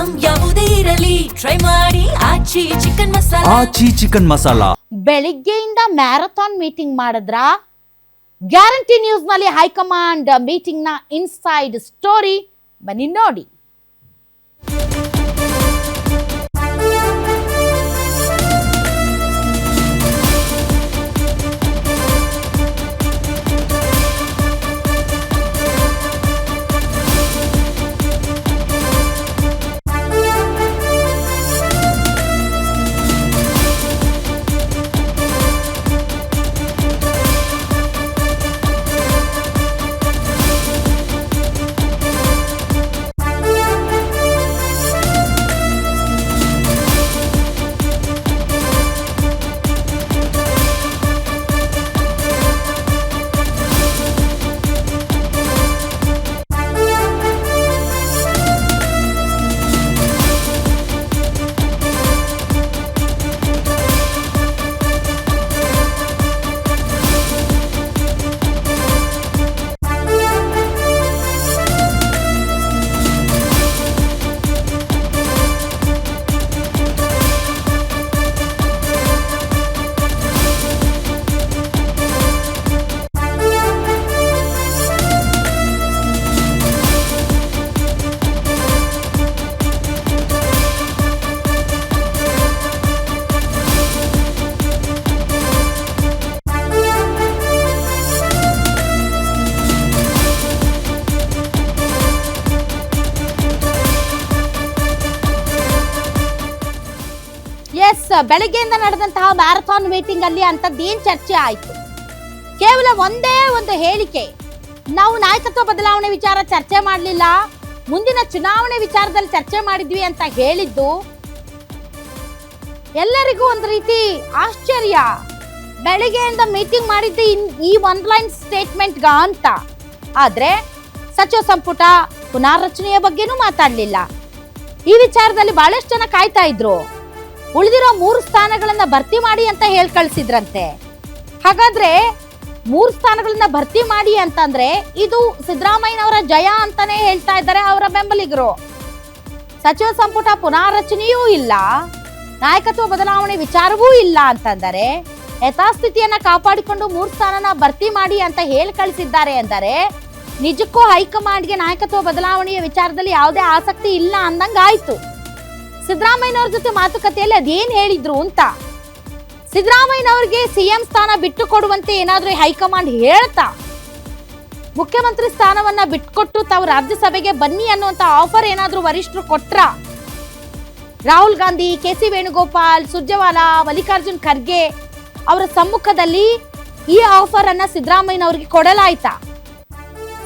Item ಯಾವುದೇ ಇರಲಿ try ಮಾಡಿ ಆಚಿ ಚಿಕನ್ ಮಸಾಲಾ. ಆಚಿ ಚಿಕನ್ ಮಸಾಲಾ. ಬೆಳಿಗ್ಗೆಯಿಂದ ಮ್ಯಾರಥಾನ್ ಮೀಟಿಂಗ್ ಮಾಡಿದ್ರ? ಗ್ಯಾರಂಟಿ ನ್ಯೂಸ್ ನಲ್ಲಿ ಹೈಕಮಾಂಡ್ ಮೀಟಿಂಗ್ ನ ಇನ್ಸೈಡ್ ಸ್ಟೋರಿ ಬನ್ನಿ ನೋಡಿ. ಬೆಳಗ್ಗೆಯಿಂದ ನಡೆದಂತಹ ಮ್ಯಾರಥಾನ್ ಮೀಟಿಂಗ್ ಅಲ್ಲಿ ಅಂತದ್ದೇನ್ ಚರ್ಚೆ ಆಯ್ತು? ಕೇವಲ ಒಂದೇ ಒಂದು ಹೇಳಿಕೆ, ನಾವು ನಾಯಕತ್ವ ಬದಲಾವಣೆ ವಿಚಾರ ಚರ್ಚೆ ಮಾಡಲಿಲ್ಲ, ಮುಂದಿನ ಚುನಾವಣೆ ವಿಚಾರದಲ್ಲಿ ಚರ್ಚೆ ಮಾಡಿದ್ವಿ ಅಂತ ಹೇಳಿದ್ದು ಎಲ್ಲರಿಗೂ ಒಂದು ರೀತಿ ಆಶ್ಚರ್ಯ. ಬೆಳಗ್ಗೆಯಿಂದ ಮೀಟಿಂಗ್ ಮಾಡಿದ್ದು ಈ ಒನ್ಲೈನ್ ಸ್ಟೇಟ್ಮೆಂಟ್ಗ ಅಂತ. ಆದ್ರೆ ಸಚಿವ ಸಂಪುಟ ಪುನಾರಚನೆಯ ಬಗ್ಗೆನೂ ಮಾತಾಡ್ಲಿಲ್ಲ. ಈ ವಿಚಾರದಲ್ಲಿ ಬಹಳಷ್ಟು ಜನ ಕಾಯ್ತಾ ಇದ್ರು. ಉಳಿದಿರೋ 3 ಸ್ಥಾನಗಳನ್ನ ಭರ್ತಿ ಮಾಡಿ ಅಂತ ಹೇಳಿ ಕಳಿಸಿದ್ರಂತೆ. ಹಾಗಾದ್ರೆ 3 ಸ್ಥಾನಗಳನ್ನ ಭರ್ತಿ ಮಾಡಿ ಅಂತಂದ್ರೆ ಇದು ಸಿದ್ದರಾಮಯ್ಯನವರ ಜಯ ಅಂತಾನೆ ಹೇಳ್ತಾ ಇದ್ದಾರೆ ಅವರ ಬೆಂಬಲಿಗರು. ಸಚಿವ ಸಂಪುಟ ಪುನಾರಚನೆಯೂ ಇಲ್ಲ, ನಾಯಕತ್ವ ಬದಲಾವಣೆ ವಿಚಾರವೂ ಇಲ್ಲ ಅಂತಂದರೆ ಯಥಾಸ್ಥಿತಿಯನ್ನ ಕಾಪಾಡಿಕೊಂಡು 3 ಸ್ಥಾನನ ಭರ್ತಿ ಮಾಡಿ ಅಂತ ಹೇಳಿ ಕಳಿಸಿದ್ದಾರೆ ಅಂದರೆ ನಿಜಕ್ಕೂ ಹೈಕಮಾಂಡ್ಗೆ ನಾಯಕತ್ವ ಬದಲಾವಣೆಯ ವಿಚಾರದಲ್ಲಿ ಯಾವುದೇ ಆಸಕ್ತಿ ಇಲ್ಲ ಅಂದಂಗ ಆಯ್ತು. ಸಿದ್ದರಾಮಯ್ಯನವ್ರ ಜೊತೆ ಮಾತುಕತೆಯಲ್ಲಿ ಅದೇನ್ ಹೇಳಿದ್ರು ಅಂತ. ಸಿದ್ದರಾಮಯ್ಯನವ್ರಿಗೆ ಸಿಎಂ ಸ್ಥಾನ ಬಿಟ್ಟು ಕೊಡುವಂತೆ ಏನಾದ್ರೂ ಹೈಕಮಾಂಡ್ ಹೇಳ್ತಾ, ಮುಖ್ಯಮಂತ್ರಿ ಸ್ಥಾನವನ್ನ ಬಿಟ್ಕೊಟ್ಟು ತಾವು ರಾಜ್ಯಸಭೆಗೆ ಬನ್ನಿ ಅನ್ನುವಂತ ಆಫರ್ ಏನಾದ್ರೂ ವರಿಷ್ಠರು ಕೊಟ್ರ? ರಾಹುಲ್ ಗಾಂಧಿ, ಕೆ.ಸಿ. ವೇಣುಗೋಪಾಲ್, ಸುರ್ಜೇವಾಲಾ, ಮಲ್ಲಿಕಾರ್ಜುನ್ ಖರ್ಗೆ ಅವರ ಸಮ್ಮುಖದಲ್ಲಿ ಈ ಆಫರ್ ಅನ್ನ ಸಿದ್ದರಾಮಯ್ಯನವ್ರಿಗೆ ಕೊಡಲಾಯ್ತಾ?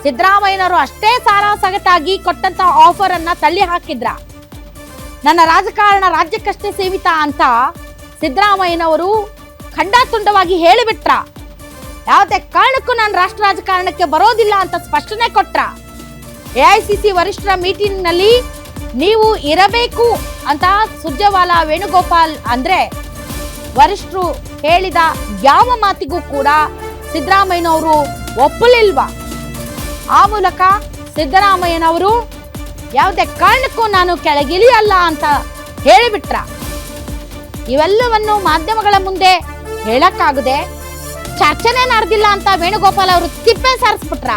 ಸಿದ್ದರಾಮಯ್ಯನವರು ಅಷ್ಟೇ ಸಾರಾಸಗಟಾಗಿ ಕೊಟ್ಟಂತ ಆಫರ್ ಅನ್ನ ತಳ್ಳಿ ಹಾಕಿದ್ರ? ನನ್ನ ರಾಜಕಾರಣ ರಾಜ್ಯಕ್ಕಷ್ಟೇ ಸೀಮಿತ ಅಂತ ಸಿದ್ದರಾಮಯ್ಯನವರು ಖಂಡಾತುಂಡವಾಗಿ ಹೇಳಿಬಿಟ್ರ? ಯಾವುದೇ ಕಾರಣಕ್ಕೂ ನಾನು ರಾಷ್ಟ್ರ ರಾಜಕಾರಣಕ್ಕೆ ಬರೋದಿಲ್ಲ ಅಂತ ಸ್ಪಷ್ಟನೆ ಕೊಟ್ರ? ಎಐಸಿಸಿ ವರಿಷ್ಠರ ಮೀಟಿಂಗ್ ನಲ್ಲಿ ನೀವು ಇರಬೇಕು ಅಂತ ಸುರ್ಜೇವಾಲಾ, ವೇಣುಗೋಪಾಲ್ ಅಂದ್ರೆ ವರಿಷ್ಠರು ಹೇಳಿದ ಯಾವ ಮಾತಿಗೂ ಕೂಡ ಸಿದ್ದರಾಮಯ್ಯನವರು ಒಪ್ಪಲಿಲ್ವಾ? ಆ ಮೂಲಕ ಸಿದ್ದರಾಮಯ್ಯನವರು ಯಾವುದೇ ಕಾರಣಕ್ಕೂ ನಾನು ಕೆಳಗಿಳಿಯಲ್ಲ ಅಂತ ಹೇಳಿಬಿಟ್ರ? ಇವೆಲ್ಲವನ್ನು ಮಾಧ್ಯಮಗಳ ಮುಂದೆ ಹೇಳಕ್ಕಾಗದೆ ಚರ್ಚೆನೇ ನಡೆದಿಲ್ಲ ಅಂತ ವೇಣುಗೋಪಾಲ್ ಅವರು ತಿಪ್ಪೆ ಸಾರಿಸ್ಬಿಟ್ರ?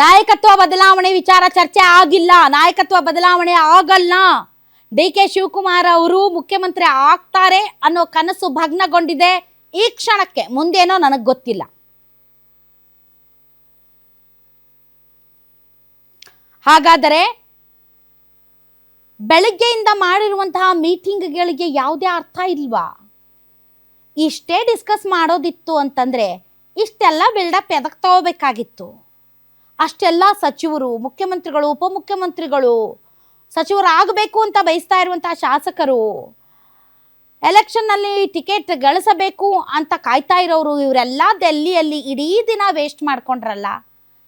ನಾಯಕತ್ವ ಬದಲಾವಣೆ ವಿಚಾರ ಚರ್ಚೆ ಆಗಿಲ್ಲ, ನಾಯಕತ್ವ ಬದಲಾವಣೆ ಆಗಲ್ಲ. DK ಶಿವಕುಮಾರ್ ಅವರು ಮುಖ್ಯಮಂತ್ರಿ ಆಗ್ತಾರೆ ಅನ್ನೋ ಕನಸು ಭಗ್ನಗೊಂಡಿದೆ ಈ ಕ್ಷಣಕ್ಕೆ. ಮುಂದೇನೋ ನನಗೆ ಗೊತ್ತಿಲ್ಲ. ಹಾಗಾದರೆ ಬೆಳಗ್ಗೆಯಿಂದ ಮಾಡಿರುವಂತಹ ಮೀಟಿಂಗ್ಗಳಿಗೆ ಯಾವುದೇ ಅರ್ಥ ಇಲ್ವಾ? ಇಷ್ಟೇ ಡಿಸ್ಕಸ್ ಮಾಡೋದಿತ್ತು ಅಂತಂದ್ರೆ ಇಷ್ಟೆಲ್ಲ ಬಿಲ್ಡಪ್ ಎದಕ್ಕೆ ತಗೋಬೇಕಾಗಿತ್ತು? ಅಷ್ಟೆಲ್ಲ ಸಚಿವರು, ಮುಖ್ಯಮಂತ್ರಿಗಳು, ಉಪಮುಖ್ಯಮಂತ್ರಿಗಳು, ಸಚಿವರಾಗಬೇಕು ಅಂತ ಬಯಸ್ತಾ ಇರುವಂತಹ ಶಾಸಕರು, ಎಲೆಕ್ಷನ್ನಲ್ಲಿ ಟಿಕೆಟ್ ಗಳಿಸಬೇಕು ಅಂತ ಕಾಯ್ತಾ ಇರೋರು, ಇವರೆಲ್ಲ ಡೆಲ್ಲಿಯಲ್ಲಿ ಇಡೀ ದಿನ ವೇಸ್ಟ್ ಮಾಡ್ಕೊಂಡ್ರಲ್ಲ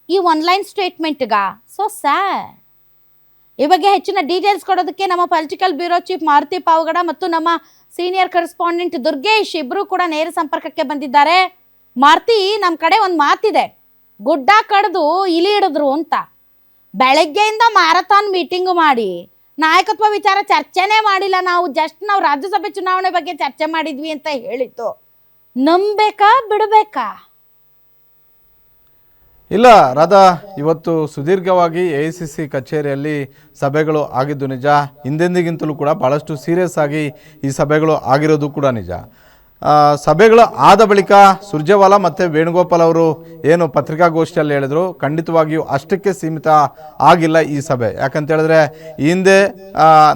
ಈ ಆನ್ಲೈನ್ ಸ್ಟೇಟ್ಮೆಂಟ್ಗ. So sad. ಈ ಬಗ್ಗೆ ಹೆಚ್ಚಿನ ಡೀಟೇಲ್ಸ್ ಕೊಡೋದಕ್ಕೆ ನಮ್ಮ political bureau chief Maruti Pavagada ಮತ್ತು ನಮ್ಮ ಸೀನಿಯರ್ ಕರೆಸ್ಪಾಂಡೆಂಟ್ ದುರ್ಗೇಶ್ ಇಬ್ಬರು ಕೂಡ ನೇರ ಸಂಪರ್ಕಕ್ಕೆ ಬಂದಿದ್ದಾರೆ. ಮಾರುತಿ, ನಮ್ಮ ಕಡೆ ಒಂದು ಮಾತಿದೆ, ಗುಡ್ಡ ಕಡ್ದು ಇಲಿ ಹಿಡಿದ್ರು ಅಂತ. ಬೆಳಗ್ಗೆಯಿಂದ ಮ್ಯಾರಥಾನ್ ಮೀಟಿಂಗ್ ಮಾಡಿ ನಾಯಕತ್ವ ವಿಚಾರ ಚರ್ಚೆನೇ ಮಾಡಿಲ್ಲ. ನಾವು ರಾಜ್ಯಸಭೆ ಚುನಾವಣೆ ಬಗ್ಗೆ ಚರ್ಚೆ ಮಾಡಿದ್ವಿ ಅಂತ ಹೇಳಿತ್ತು. ನಂಬೇಕಾ ಬಿಡಬೇಕಾ? ಇಲ್ಲ ರಾಧಾ, ಇವತ್ತು ಸುದೀರ್ಘವಾಗಿ AICC ಕಚೇರಿಯಲ್ಲಿ ಸಭೆಗಳು ಆಗಿದ್ದು ನಿಜ. ಹಿಂದೆಂದಿಗಿಂತಲೂ ಕೂಡ ಭಾಳಷ್ಟು ಸೀರಿಯಸ್ ಆಗಿ ಈ ಸಭೆಗಳು ಆಗಿರೋದು ಕೂಡ ನಿಜ. ಸಭೆಗಳು ಆದ ಬಳಿಕ ಸುರ್ಜೇವಾಲಾ ಮತ್ತು ವೇಣುಗೋಪಾಲ್ ಅವರು ಏನು ಪತ್ರಿಕಾಗೋಷ್ಠಿಯಲ್ಲಿ ಹೇಳಿದ್ರು, ಖಂಡಿತವಾಗಿಯೂ ಅಷ್ಟಕ್ಕೆ ಸೀಮಿತ ಆಗಿಲ್ಲ ಈ ಸಭೆ. ಯಾಕಂತ ಹೇಳಿದ್ರೆ ಹಿಂದೆ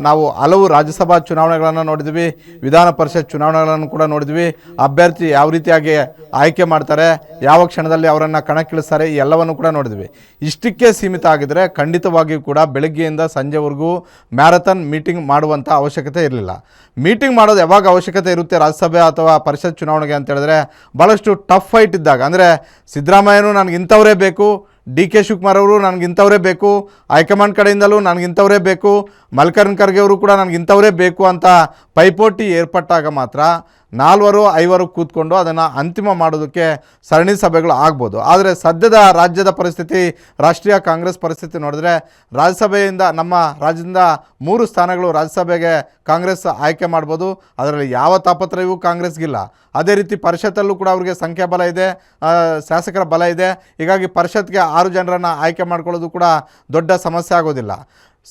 ನಾವು ಹಲವು ರಾಜ್ಯಸಭಾ ಚುನಾವಣೆಗಳನ್ನು ನೋಡಿದ್ವಿ, ವಿಧಾನ ಪರಿಷತ್ ಚುನಾವಣೆಗಳನ್ನು ಕೂಡ ನೋಡಿದ್ವಿ. ಅಭ್ಯರ್ಥಿ ಯಾವ ರೀತಿಯಾಗಿ ಆಯ್ಕೆ ಮಾಡ್ತಾರೆ, ಯಾವ ಕ್ಷಣದಲ್ಲಿ ಅವರನ್ನು ಕಣಕ್ಕಿಳಿಸ್ತಾರೆ, ಈ ಎಲ್ಲವನ್ನು ಕೂಡ ನೋಡಿದ್ವಿ. ಇಷ್ಟಕ್ಕೆ ಸೀಮಿತ ಆಗಿದ್ರೆ ಖಂಡಿತವಾಗಿಯೂ ಕೂಡ ಬೆಳಗ್ಗೆಯಿಂದ ಸಂಜೆವರೆಗೂ ಮ್ಯಾರಥಾನ್ ಮೀಟಿಂಗ್ ಮಾಡುವಂಥ ಅವಶ್ಯಕತೆ ಇರಲಿಲ್ಲ. ಮೀಟಿಂಗ್ ಮಾಡೋದು ಯಾವಾಗ ಅವಶ್ಯಕತೆ ಇರುತ್ತೆ ರಾಜ್ಯಸಭೆ ಅಥವಾ ಪರಿಷತ್ ಚುನಾವಣೆಗೆ ಅಂತ ಹೇಳಿದ್ರೆ, ಭಾಳಷ್ಟು ಟಫ್ ಫೈಟ್ ಇದ್ದಾಗ. ಅಂದರೆ ಸಿದ್ದರಾಮಯ್ಯನೂ ನನಗೆ ಇಂಥವರೇ ಬೇಕು, DK ಶಿವಕುಮಾರ್ ಅವರು ನನಗಿಂಥವರೇ ಬೇಕು, ಹೈಕಮಾಂಡ್ ಕಡೆಯಿಂದಲೂ ನನಗಿಂಥವರೇ ಬೇಕು, ಮಲ್ಲಿಕಾರ್ಜುನ ಖರ್ಗೆ ಅವರು ಕೂಡ ನನಗಿಂಥವರೇ ಬೇಕು ಅಂತ ಪೈಪೋಟಿ ಏರ್ಪಟ್ಟಾಗ ಮಾತ್ರ 4-5 ಕೂತ್ಕೊಂಡು ಅದನ್ನು ಅಂತಿಮ ಮಾಡೋದಕ್ಕೆ ಸರಣಿ ಸಭೆಗಳು ಆಗ್ಬೋದು. ಆದರೆ ಸದ್ಯದ ರಾಜ್ಯದ ಪರಿಸ್ಥಿತಿ, ರಾಷ್ಟ್ರೀಯ ಕಾಂಗ್ರೆಸ್ ಪರಿಸ್ಥಿತಿ ನೋಡಿದ್ರೆ, ರಾಜ್ಯಸಭೆಯಿಂದ ನಮ್ಮ ರಾಜ್ಯದಿಂದ 3 ಸ್ಥಾನಗಳು ರಾಜ್ಯಸಭೆಗೆ ಕಾಂಗ್ರೆಸ್ ಆಯ್ಕೆ ಮಾಡ್ಬೋದು. ಅದರಲ್ಲಿ ಯಾವ ತಾಪತ್ರಯವೂ ಕಾಂಗ್ರೆಸ್ಗಿಲ್ಲ. ಅದೇ ರೀತಿ ಪರಿಷತ್ತಲ್ಲೂ ಕೂಡ ಅವರಿಗೆ ಸಂಖ್ಯಾಬಲ ಇದೆ, ಶಾಸಕರ ಬಲ ಇದೆ. ಹೀಗಾಗಿ ಪರಿಷತ್ಗೆ 6 ಜನರನ್ನು ಆಯ್ಕೆ ಮಾಡ್ಕೊಳ್ಳೋದು ಕೂಡ ದೊಡ್ಡ ಸಮಸ್ಯೆ ಆಗೋದಿಲ್ಲ.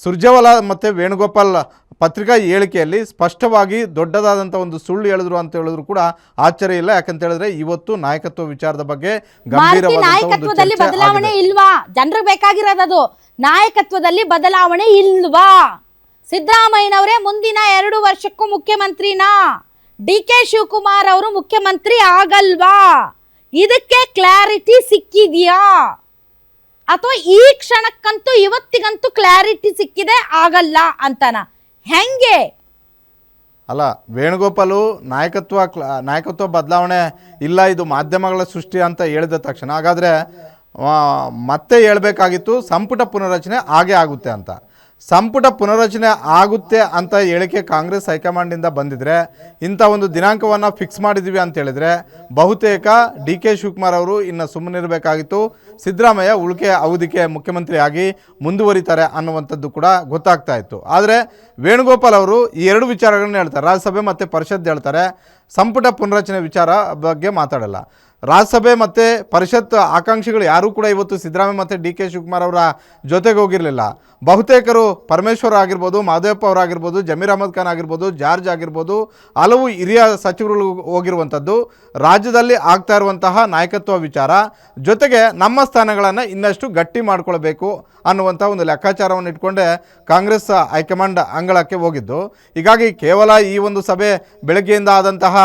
ಸುರ್ಜೇವಾಲಾ ಮತ್ತು ವೇಣುಗೋಪಾಲ್ ಪತ್ರಿಕಾ ಹೇಳಿಕೆಯಲ್ಲಿ ಸ್ಪಷ್ಟವಾಗಿ ದೊಡ್ಡದಾದಂಥ ಒಂದು ಸುಳ್ಳು ಹೇಳಿದ್ರು ಅಂತ ಹೇಳಿದ್ರು ಕೂಡ ಆಶ್ಚರ್ಯ ಇಲ್ಲ. ಯಾಕಂತ ಹೇಳಿದ್ರೆ ಇವತ್ತು ನಾಯಕತ್ವ ವಿಚಾರದ ಬಗ್ಗೆ ನಾಯಕತ್ವದಲ್ಲಿ ಬದಲಾವಣೆ ಇಲ್ವಾ? ಜನರಿಗೆ ಬೇಕಾಗಿರೋದು ನಾಯಕತ್ವದಲ್ಲಿ ಬದಲಾವಣೆ ಇಲ್ವಾ? ಸಿದ್ದರಾಮಯ್ಯನವರೇ ಮುಂದಿನ 2 ವರ್ಷಕ್ಕೂ ಮುಖ್ಯಮಂತ್ರಿನಾ? DK ಶಿವಕುಮಾರ್ ಅವರು ಮುಖ್ಯಮಂತ್ರಿ ಆಗಲ್ವಾ? ಇದಕ್ಕೆ ಕ್ಲಾರಿಟಿ ಸಿಕ್ಕಿದೆಯಾ? ಅಥವಾ ಈ ಕ್ಷಣಕ್ಕಂತೂ ಇವತ್ತಿಗಂತೂ ಕ್ಲಾರಿಟಿ ಸಿಕ್ಕಿದೆ ಆಗಲ್ಲ ಅಂತನ? ಹೆಂಗೆ? ಅಲ್ಲ, ವೇಣುಗೋಪಾಲು ನಾಯಕತ್ವ ಬದಲಾವಣೆ ಇಲ್ಲ, ಇದು ಮಾಧ್ಯಮಗಳ ಸೃಷ್ಟಿ ಅಂತ ಹೇಳಿದ ತಕ್ಷಣ ಹಾಗಾದರೆ ಮತ್ತೆ ಹೇಳಬೇಕಾಗಿತ್ತು ಸಂಪುಟ ಪುನರಚನೆ ಆಗೇ ಆಗುತ್ತೆ ಅಂತ. ಸಂಪುಟ ಪುನರಚನೆ ಆಗುತ್ತೆ ಅಂತ ಹೇಳಿಕೆ ಕಾಂಗ್ರೆಸ್ ಹೈಕಮಾಂಡಿಂದ ಬಂದಿದ್ರೆ, ಇಂಥ ಒಂದು ದಿನಾಂಕವನ್ನು ಫಿಕ್ಸ್ ಮಾಡಿದ್ವಿ ಅಂತ ಹೇಳಿದರೆ ಬಹುತೇಕ DK ಶಿವಕುಮಾರ್ ಅವರು ಇನ್ನು ಸುಮ್ಮನಿರಬೇಕಾಗಿತ್ತು. ಸಿದ್ದರಾಮಯ್ಯ ಉಳಿಕೆ ಅವಧಿಗೆ ಮುಖ್ಯಮಂತ್ರಿಯಾಗಿ ಮುಂದುವರಿತಾರೆ ಅನ್ನುವಂಥದ್ದು ಕೂಡ ಗೊತ್ತಾಗ್ತಾ ಇತ್ತು. ಆದರೆ ವೇಣುಗೋಪಾಲ್ ಅವರು ಈ 2 ವಿಚಾರಗಳನ್ನ ಹೇಳ್ತಾರೆ, ರಾಜ್ಯಸಭೆ ಮತ್ತು ಪರಿಷತ್ ಹೇಳ್ತಾರೆ, ಸಂಪುಟ ಪುನರಚನೆ ವಿಚಾರ ಬಗ್ಗೆ ಮಾತಾಡಲ್ಲ. ರಾಜ್ಯಸಭೆ ಮತ್ತು ಪರಿಷತ್ ಆಕಾಂಕ್ಷಿಗಳು ಯಾರೂ ಕೂಡ ಇವತ್ತು ಸಿದ್ದರಾಮಯ್ಯ ಮತ್ತು DK ಶಿವಕುಮಾರ್ ಅವರ ಜೊತೆಗೆ ಹೋಗಿರಲಿಲ್ಲ. ಬಹುತೇಕರು ಪರಮೇಶ್ವರ್ ಆಗಿರ್ಬೋದು, ಮಾದೇವಪ್ಪ ಅವರಾಗಿರ್ಬೋದು, ಜಮೀರ್ ಅಹಮದ್ ಖಾನ್ ಆಗಿರ್ಬೋದು, ಜಾರ್ಜ್ ಆಗಿರ್ಬೋದು, ಹಲವು ಹಿರಿಯ ಸಚಿವರುಗಳು ಹೋಗಿರುವಂಥದ್ದು ರಾಜ್ಯದಲ್ಲಿ ಆಗ್ತಾ ಇರುವಂತಹ ನಾಯಕತ್ವ ವಿಚಾರ, ಜೊತೆಗೆ ನಮ್ಮ ಸ್ಥಾನಗಳನ್ನು ಇನ್ನಷ್ಟು ಗಟ್ಟಿ ಮಾಡಿಕೊಳ್ಬೇಕು ಅನ್ನುವಂಥ ಒಂದು ಲೆಕ್ಕಾಚಾರವನ್ನು ಇಟ್ಕೊಂಡೆ ಕಾಂಗ್ರೆಸ್ ಹೈಕಮಾಂಡ್ ಅಂಗಳಕ್ಕೆ ಹೋಗಿದ್ದು. ಹೀಗಾಗಿ ಕೇವಲ ಈ ಒಂದು ಸಭೆ ಬೆಳಗ್ಗೆಯಿಂದ ಆದಂತಹ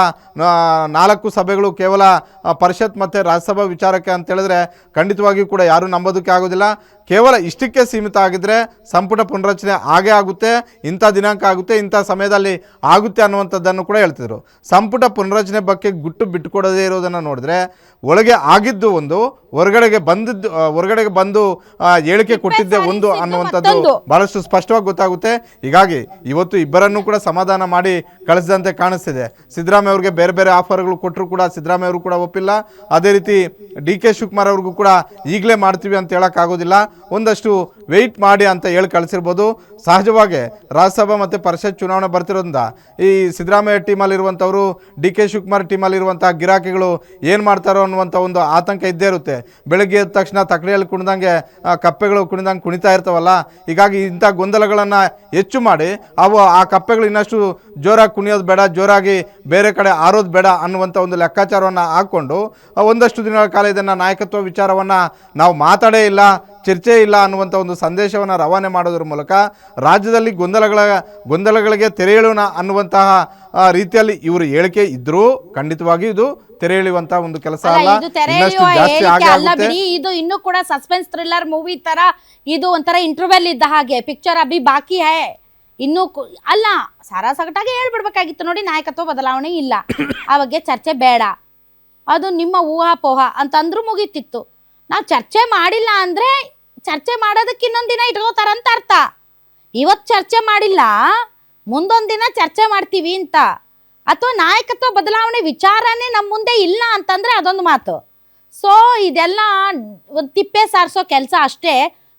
4 ಸಭೆಗಳು ಕೇವಲ ಪರಿಷತ್ ಮತ್ತು ರಾಜ್ಯಸಭಾ ವಿಚಾರಕ್ಕೆ ಅಂತ ಹೇಳಿದ್ರೆ ಖಂಡಿತವಾಗಿಯೂ ಕೂಡ ಯಾರೂ ನಂಬೋದಕ್ಕೆ ಆಗೋದಿಲ್ಲ. ಕೇವಲ ಇಷ್ಟಕ್ಕೆ ಸೀಮಿತ ಆಗಿದ್ದರೆ ಸಂಪುಟ ಪುನರಚನೆ ಆಗೇ ಆಗುತ್ತೆ, ಇಂಥ ದಿನಾಂಕ ಆಗುತ್ತೆ, ಇಂಥ ಸಮಯದಲ್ಲಿ ಆಗುತ್ತೆ ಅನ್ನುವಂಥದ್ದನ್ನು ಕೂಡ ಹೇಳ್ತಿದ್ರು. ಸಂಪುಟ ಪುನರಚನೆ ಬಗ್ಗೆ ಗುಟ್ಟು ಬಿಟ್ಟುಕೊಡದೇ ಇರೋದನ್ನು ನೋಡಿದ್ರೆ, ಒಳಗೆ ಆಗಿದ್ದು ಒಂದು, ಹೊರಗಡೆಗೆ ಬಂದು ಹೇಳಿಕೆ ಕೊಟ್ಟಿದ್ದೆ ಒಂದು ಅನ್ನುವಂಥದ್ದು ಬಹಳಷ್ಟು ಸ್ಪಷ್ಟವಾಗಿ ಗೊತ್ತಾಗುತ್ತೆ. ಹೀಗಾಗಿ ಇವತ್ತು ಇಬ್ಬರನ್ನೂ ಕೂಡ ಸಮಾಧಾನ ಮಾಡಿ ಕಳಿಸಿದಂತೆ ಕಾಣಿಸ್ತಿದೆ. ಸಿದ್ದರಾಮಯ್ಯ ಅವ್ರಿಗೆ ಬೇರೆ ಬೇರೆ ಆಫರ್ಗಳು ಕೊಟ್ಟರು ಕೂಡ ಸಿದ್ದರಾಮಯ್ಯ ಅವರು ಕೂಡ ಒಪ್ಪಿಲ್ಲ. ಅದೇ ರೀತಿ DK ಶಿವಕುಮಾರ್ ಅವ್ರಿಗೂ ಕೂಡ ಈಗಲೇ ಮಾಡ್ತೀವಿ ಅಂತ ಹೇಳೋಕ್ಕಾಗೋದಿಲ್ಲ. ಒಂದಷ್ಟು ವೆಯ್ಟ್ ಮಾಡಿ ಅಂತ ಹೇಳಿ ಕಳಿಸಿರ್ಬೋದು. ಸಹಜವಾಗಿ ರಾಜ್ಯಸಭಾ ಮತ್ತು ಪರಿಷತ್ ಚುನಾವಣೆ ಬರ್ತಿರೋದ್ರಿಂದ ಈ ಸಿದ್ದರಾಮಯ್ಯ ಟೀಮಲ್ಲಿರುವಂಥವರು DK ಶಿವಕುಮಾರ್ ಟೀಮಲ್ಲಿರುವಂಥ ಗಿರಾಕಿಗಳು ಏನು ಮಾಡ್ತಾರೋ ಅನ್ನುವಂಥ ಒಂದು ಆತಂಕ ಇದ್ದೇ ಇರುತ್ತೆ. ಬೆಳಗ್ಗೆ ಎದ್ದ ತಕ್ಷಣ ತಕ್ಕಡಿಯಲ್ಲಿ ಕುಣಿದಂಗೆ ಕಪ್ಪೆಗಳು ಕುಣಿದಂಗೆ ಕುಣಿತಾ ಇರ್ತಾವಲ್ಲ, ಹೀಗಾಗಿ ಇಂಥ ಗೊಂದಲಗಳನ್ನು ಹೆಚ್ಚು ಮಾಡಿ ಆ ಕಪ್ಪೆಗಳು ಇನ್ನಷ್ಟು ಜೋರಾಗಿ ಕುಣಿಯೋದು ಬೇಡ, ಜೋರಾಗಿ ಬೇರೆ ಕಡೆ ಆರೋದು ಬೇಡ ಅನ್ನುವಂಥ ಒಂದು ಲೆಕ್ಕಾಚಾರವನ್ನು ಹಾಕ್ಕೊಂಡು ಒಂದಷ್ಟು ದಿನಗಳ ಕಾಲ ಇದನ್ನು ನಾಯಕತ್ವ ವಿಚಾರವನ್ನು ನಾವು ಮಾತಾಡೇ ಇಲ್ಲ, ಚರ್ಚೆ ಇಲ್ಲ ಅನ್ನುವಂಥ ಒಂದು ಸಂದೇಶವನ್ನು ರವಾನೆ ಮಾಡೋದ್ರ ಮೂಲಕ ರಾಜ್ಯದಲ್ಲಿ ಗೊಂದಲಗಳಿಗೆ ತೆರೆ ಎಳೆಯೋಣ ಅನ್ನುವಂತಹ ರೀತಿಯಲ್ಲಿ ಇವರು ಹೇಳಿಕೆ ಇದ್ರೂ ಖಂಡಿತವಾಗಿ ಇದು ತೆರೆ ಎಳೆಯುವಂತ ಒಂದು ಕೆಲಸ ಅಲ್ಲ. ಇದು ತೆರೆ ಎಳೆಯುವ ಹೇಳಿಕೆ ಅಲ್ಲ ಬಿಡಿ, ಇದು ಇನ್ನೂ ಕೂಡ ಸಸ್ಪೆನ್ಸ್ ಥ್ರಿಲ್ಲರ್ ಮೂವಿ ತರ, ಇದು ಒಂಥರ ಇಂಟರ್ವೆಲ್ ಇದ್ದ ಹಾಗೆ, ಪಿಕ್ಚರ್ ಅಭಿ ಬಾಕಿ ಹೈ ಇನ್ನೂ ಅಲ್ಲ. ಸಾರಾಸಗಟಾಗಿ ಹೇಳ್ಬಿಡ್ಬೇಕಾಗಿತ್ತು ನೋಡಿ, ನಾಯಕತ್ವ ಬದಲಾವಣೆ ಇಲ್ಲ, ಆ ಬಗ್ಗೆ ಚರ್ಚೆ ಬೇಡ, ಅದು ನಿಮ್ಮ ಊಹಾಪೋಹ ಅಂತಂದ್ರೂ ಮುಗೀತಿತ್ತು. ನಾವು ಚರ್ಚೆ ಮಾಡಿಲ್ಲ ಅಂದರೆ ಚರ್ಚೆ ಮಾಡೋದಕ್ಕೆ ಇನ್ನೊಂದು ದಿನ ಇಟ್ಕೋತಾರಂತ ಅರ್ಥ. ಇವತ್ತು ಚರ್ಚೆ ಮಾಡಿಲ್ಲ, ಮುಂದೊಂದು ದಿನ ಚರ್ಚೆ ಮಾಡ್ತೀವಿ ಅಂತ, ಅಥವಾ ನಾಯಕತ್ವ ಬದಲಾವಣೆ ವಿಚಾರನೇ ನಮ್ಮ ಮುಂದೆ ಇಲ್ಲ ಅಂತಂದರೆ ಅದೊಂದು ಮಾತು. ಸೊ ಇದೆಲ್ಲ ಒಂದು ತಿಪ್ಪೆ ಸಾರಿಸೋ ಕೆಲಸ ಅಷ್ಟೇ.